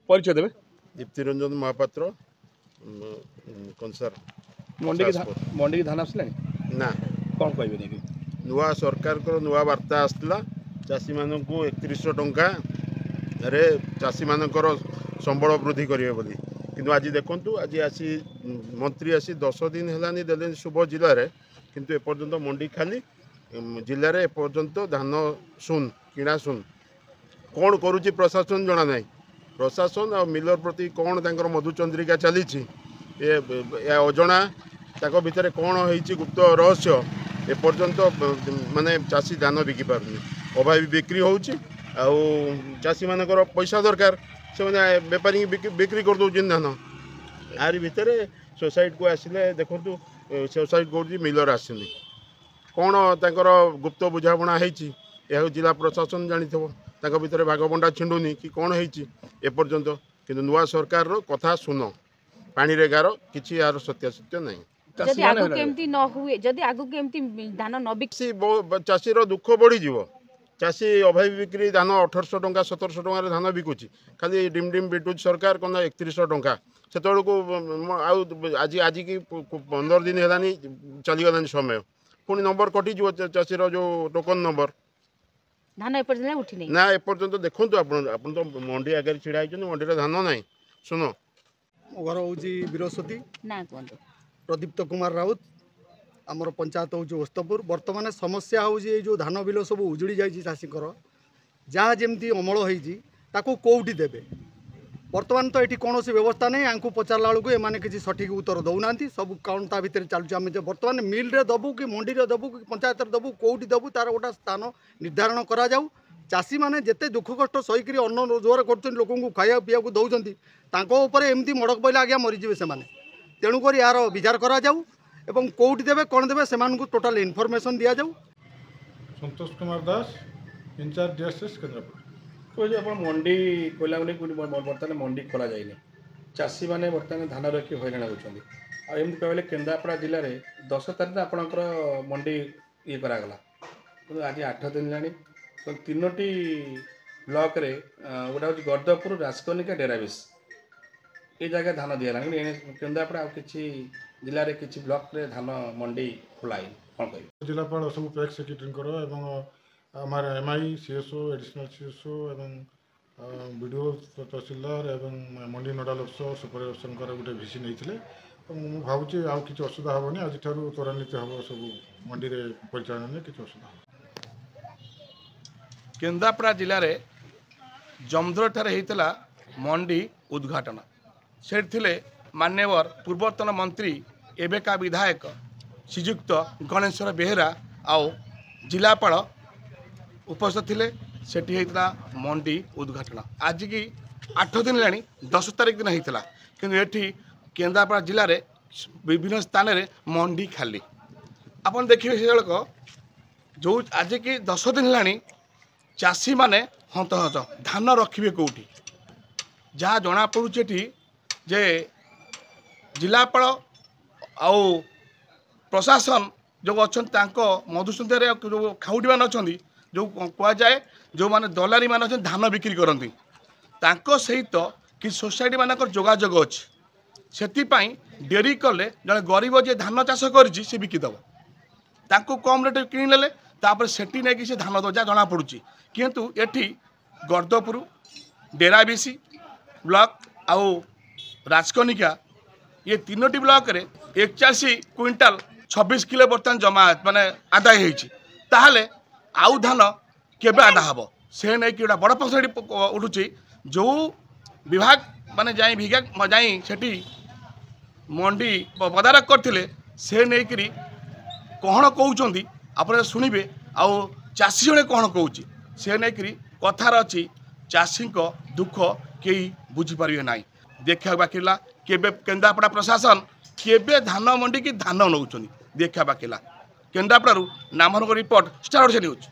परिचय देवे। दीप्ति रंजन महापात्र कंसार मंडी की धान आसला ना कौन कहे नुआ सरकार को नुआ वार्ता आसला चाषी मान को 3100 टंका रे चाषी मानकर संबल वृद्धि करेंगे बोली किंतु आज देखु आज आसी मंत्री आसी 10 दिन है देले शुभ जिले में किंतु एपर्यंत मंडी खाली जिले में एपर्यंत धान सुन किणा सुन कौन करुच्ची प्रशासन जना ना प्रशासन आ मिलर प्रति कौन तांकर मधुचंद्रिका चली अजना ताको भितर कौन होइछि गुप्त रहस्य एपर्यंत माने चाषी धान बिकी पारुनी अभावी बिक्री होउछि आउ चाषी मानकर पैसा दरकार से बेपारी बिक्री कर दौरान धान आर भितर सोसाइटी को आसिले देखु सोसाइटी कौन मिलर आसनी कौन तांकर गुप्त बुझाणा होती यह जिला प्रशासन जानी भितर भागबंडा छिंडुनी कि कौन होती एपर्यंत किंतु नुआ सरकार रो कथा सुन पानी रे गार किछि यार सत्यासत्य नहीं जदि आगु केमती न हुए जदि आगु केमती धान न बिकसी चाषी रो दुख बढ़ी जीवो चाषी अभावी बिक्री धान 1800 टंका 1700 टंका धान बिकुची खाली डिम डिम बिटुच सरकार कौन 3100 टंका से आज आज की 15 दिन है चलीगलानी समय पुणी नंबर कटिज चाषीर जो टोकन नंबर धान एपर्यंत उठी नहीं ना एपर्यंत देखु आप तो मंडी आगे छिड़ा मंडी धान ना सुन मो घर हूँ बृहस्पति ना कहते प्रदीप्त कुमार राउत आमर पंचायत हूँ ओस्तपुर बर्तमान समस्या हूँ जो धान बिल सब उजुड़ी जाइए चाषीकर जहाँ जमी अमल होती कौटी देवे बर्तमान तो ये कौन व्यवस्था नहीं आंकु पचारा बेलू एम किसी सठिक उत्तर दौना सब कौन ता भर चलुचे आम बर्तमान मिल रे दबू कि मंडी रे दबू कि पंचायत दबू कौटी दबू तार गोटा स्थान निर्धारण करा जाऊ चाषी मैंने जिते दुख कष्ट सहीकि अन्न रोजगार कर लोक खाया पीया दौरान एमती मड़क पहले आज्ञा मरीजे से तेणुक यार विचार करा जाऊ एवं कौटी देवे कौन देवे से टोटाल इनफर्मेशन दि जाऊ। संतोष कुमार दास इंचार्ज डीएसएस केन्द्रापड़ा कहे आप मंडी कहला बर्तमान मंडी खोल जाए चाषी मैंने बर्तमान धान रखी हईराण होती आमती कहले केन्द्रापड़ा जिले में 10 तारीख आपणकर मंडी ये करागला आज 8 दिन जानी तो 3टी ब्लॉक रे गोटा हूँ गर्दपुर राजकनिका डेराबिस ये जगह धान दिगला केन्द्रापड़ा किसी जिले में किसी ब्लॉक रे धान मंडी खोलाई कौन कह जिलापाल सब पैक्स सेक्रेटरी आमार एमआई सीएसओ एडिशनल सीएसओ एवं वीडियो तहसीलदार एवं मंडी नोडाल अफिसर सुपरवाइजर गोटे भिसी नहीं मुझे भावुँ आउ कि असुविधा हेनी आज त्वरान्वित हम सब मंडी परिचालन में किसी असुविधा केन्द्रापड़ा जिले में जमदर ठारे होता मंडी उद्घाटन से मान्यवर पूर्वतन मंत्री एबेका विधायक श्रीजुक्त गणेश्वर बेहेरा आउ जिलापाल उपस्थित थिले सेठी होता मंडी उद्घाटन आज की 8 दिन लानी 10 तारीख दिन होता कि एठी केन्द्रापड़ा जिले में विभिन्न स्थान में मंडी खाली आपन देखिए से जो आज की 10 दिन लानी चाषी माने हंत हंत धान रखिए कौटी जहाँ जना पड़ुचे जे जिलापाल आउ प्रशासन जो अच्छा मधुसूदन जो खाउटी मान अच्छा जो कह जाए जो माने दलारी मान अच्छा धान बिक्री करती सहित कि सोसाइटी मानक जोगाजोग अच्छी से डेरी कले जड़े गरीब जे धान चाष कर बिकिदेव कम रेट किणिले सेठी नहीं से धान दो जना पड़ुची किंतु एठी गर्दपुर डेराबिसी ब्लॉक आउ राजकनिका ये 3टी ब्लॉक रे 81 क्विंटाल 26 किलो बर्तमान जमा माने आदाय होती आउ धान केबे आदा हम से नहीं कि बड़ प्रश्न उठुची जो विभाग माने जाई विभाग जाई सेठी मंडी पदारक करथिले से नहीं कि कौन कहते आप शुणे आउ चाषी जड़े कौन कौच से नहीं कि कथार अच्छी चाषी दुख कई बुझीपारे ना देखा बाकी केबे केन्द्रापड़ा प्रशासन केबे धान मंडी की धान नौ देखा बाकी केन्द्रापड़ा नामर रिपोर्ट स्टार न्यूज।